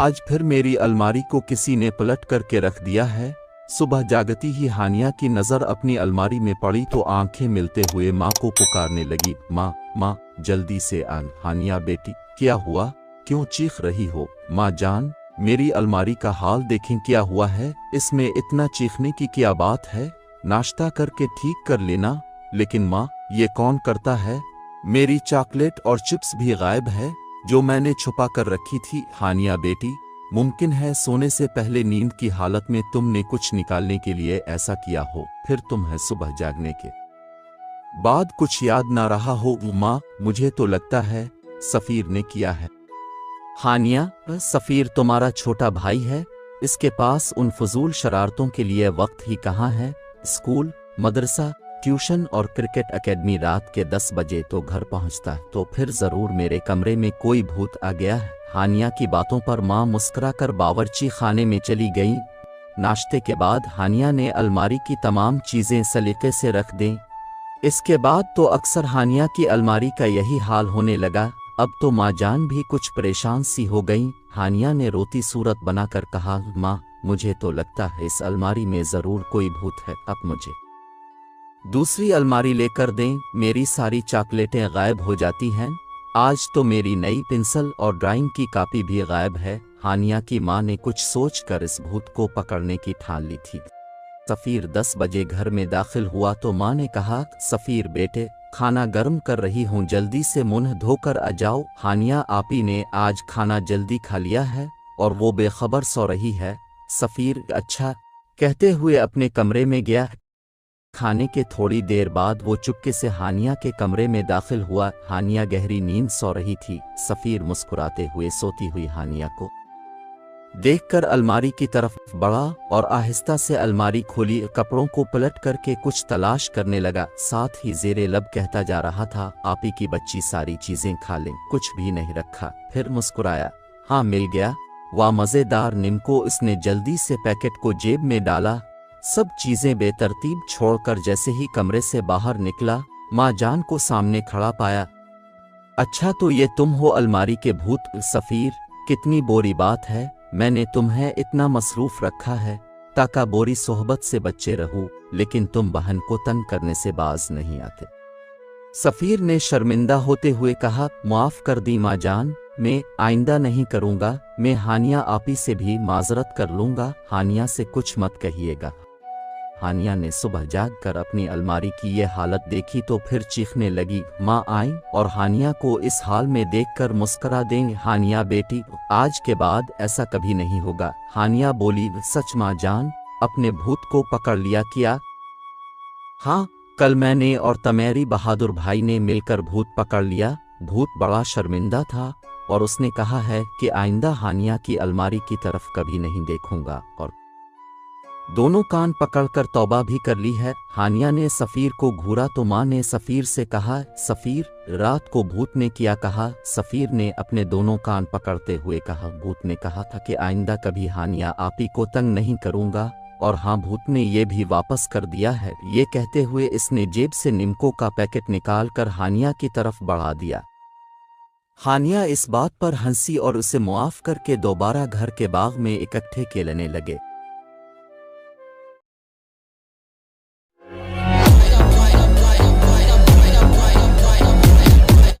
आज फिर मेरी अलमारी को किसी ने पलट करके रख दिया है। सुबह जागती ही हानिया की नज़र अपनी अलमारी में पड़ी तो आंखें मिलते हुए माँ को पुकारने लगी, माँ माँ जल्दी से आन। हानिया बेटी क्या हुआ, क्यों चीख रही हो? माँ जान मेरी अलमारी का हाल देखें क्या हुआ है, इसमें इतना चीखने की क्या बात है, नाश्ता करके ठीक कर लेना। लेकिन माँ ये कौन करता है, मेरी चॉकलेट और चिप्स भी गायब है जो मैंने छुपा कर रखी थी। हानिया बेटी मुमकिन है सोने से पहले नींद की हालत में तुमने कुछ निकालने के लिए ऐसा किया हो, फिर तुम्हें सुबह जागने के बाद कुछ याद ना रहा हो। माँ मुझे तो लगता है सफीर ने किया है। हानिया सफीर तुम्हारा छोटा भाई है, इसके पास उन फजूल शरारतों के लिए वक्त ही कहाँ है। स्कूल, मदरसा, ट्यूशन और क्रिकेट एकेडमी रात के 10 बजे तो घर पहुंचता है, तो फिर जरूर मेरे कमरे में कोई भूत आ गया है। हानिया की बातों पर माँ मुस्कुराकर बावर्ची खाने में चली गई। नाश्ते के बाद हानिया ने अलमारी की तमाम चीजें सलीके से रख दें। इसके बाद तो अक्सर हानिया की अलमारी का यही हाल होने लगा। अब तो माँ जान भी कुछ परेशान सी हो गई। हानिया ने रोती सूरत बनाकर कहा, माँ मुझे तो लगता है इस अलमारी में जरूर कोई भूत है, अब मुझे दूसरी अलमारी लेकर दें। मेरी सारी चॉकलेटें गायब हो जाती हैं, आज तो मेरी नई पेंसिल और ड्राइंग की कॉपी भी गायब है। हानिया की माँ ने कुछ सोचकर इस भूत को पकड़ने की ठान ली थी। सफीर 10 बजे घर में दाखिल हुआ तो माँ ने कहा, सफीर बेटे खाना गर्म कर रही हूँ, जल्दी से मुंह धोकर आ जाओ। हानिया आपी ने आज खाना जल्दी खा लिया है और वो बेखबर सो रही है। सफीर अच्छा कहते हुए अपने कमरे में गया। खाने के थोड़ी देर बाद वो चुपके से हानिया के कमरे में दाखिल हुआ। हानिया गहरी नींद सो रही थी। सफीर मुस्कुराते हुए सोती हुई हानिया को देखकर अलमारी की तरफ बढ़ा और आहिस्ता से अलमारी खोली, कपड़ों को पलट करके कुछ तलाश करने लगा। साथ ही जेरे लब कहता जा रहा था, आपी की बच्ची सारी चीजें खा लें, कुछ भी नहीं रखा। फिर मुस्कुराया, हाँ मिल गया, वाह मजेदार निम्को। इसने जल्दी से पैकेट को जेब में डाला। सब चीजें बेतरतीब छोड़कर जैसे ही कमरे से बाहर निकला, माँ जान को सामने खड़ा पाया। अच्छा तो ये तुम हो अलमारी के भूत। सफीर कितनी बोरी बात है, मैंने तुम्हें इतना मसरूफ रखा है ताकि बोरी सोहबत से बच्चे रहूं, लेकिन तुम बहन को तंग करने से बाज नहीं आते। सफीर ने शर्मिंदा होते हुए कहा, माफ कर दी माँ जान, मैं आइंदा नहीं करूंगा। मैं हानिया आपी से भी माजरत कर लूंगा, हानिया से कुछ मत कहिएगा। हानिया ने सुबह जागकर अपनी अलमारी की ये हालत देखी तो फिर चीखने लगी। माँ आई और हानिया को इस हाल में देखकर मुस्कुरा दें। हानिया बेटी आज के बाद ऐसा कभी नहीं होगा। हानिया बोली, सच माँ जान, अपने भूत को पकड़ लिया क्या? हाँ, कल मैंने और तमेरी बहादुर भाई ने मिलकर भूत पकड़ लिया। भूत बड़ा शर्मिंदा था और उसने कहा है कि आइंदा हानिया की अलमारी की तरफ कभी नहीं देखूंगा, और दोनों कान पकड़कर तौबा भी कर ली है। हानिया ने सफीर को घूरा तो माँ ने सफीर से कहा, सफीर रात को भूत ने क्या कहा? सफीर ने अपने दोनों कान पकड़ते हुए कहा, भूत ने कहा था कि आइंदा कभी हानिया आपी को तंग नहीं करूंगा, और हाँ भूत ने ये भी वापस कर दिया है। ये कहते हुए इसने जेब से निम्को का पैकेट निकाल कर हानिया की तरफ बढ़ा दिया। हानिया इस बात पर हंसी और उसे मुआफ करके दोबारा घर के बाग में इकट्ठे खेलने लगे।